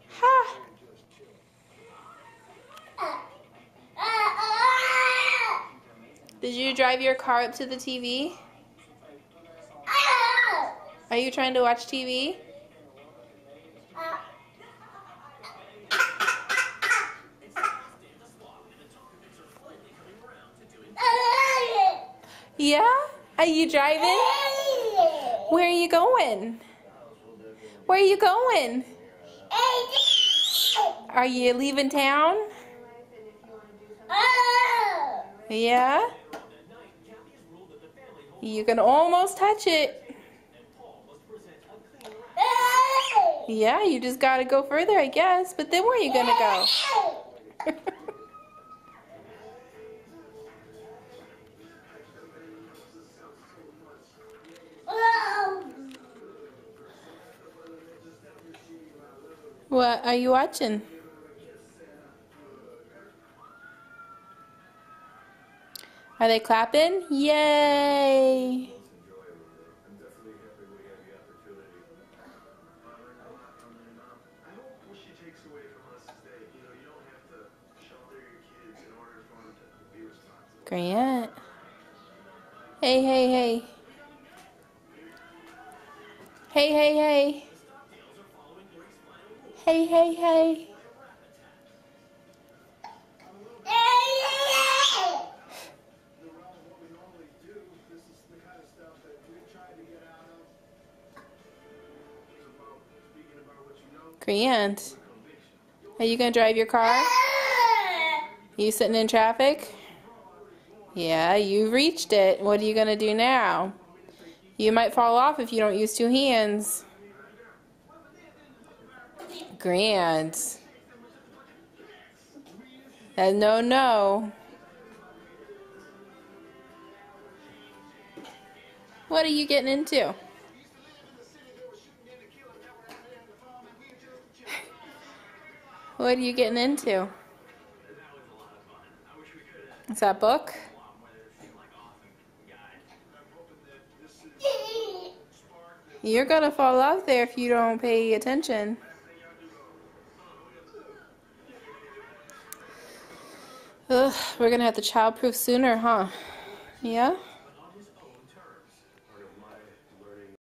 Ha! Did you drive your car up to the TV? Are you trying to watch TV? Yeah? Are you driving? Where are you going? Where are you going? Are you leaving town? Yeah? You can almost touch it. Yeah, you just gotta go further, I guess. But then where are you gonna go? What are you watching? Are they clapping? Yay! Grant. Hey, hey, hey. Hey, hey, hey. Hey, hey, hey. Grant, are you gonna drive your car? You sitting in traffic? Yeah, you reached it. What are you gonna do now? You might fall off if you don't use two hands. Grant. No, no. What are you getting into? What are you getting into? Is that book? You're gonna fall off there if you don't pay attention. Ugh, we're gonna have to childproof sooner, huh? Yeah?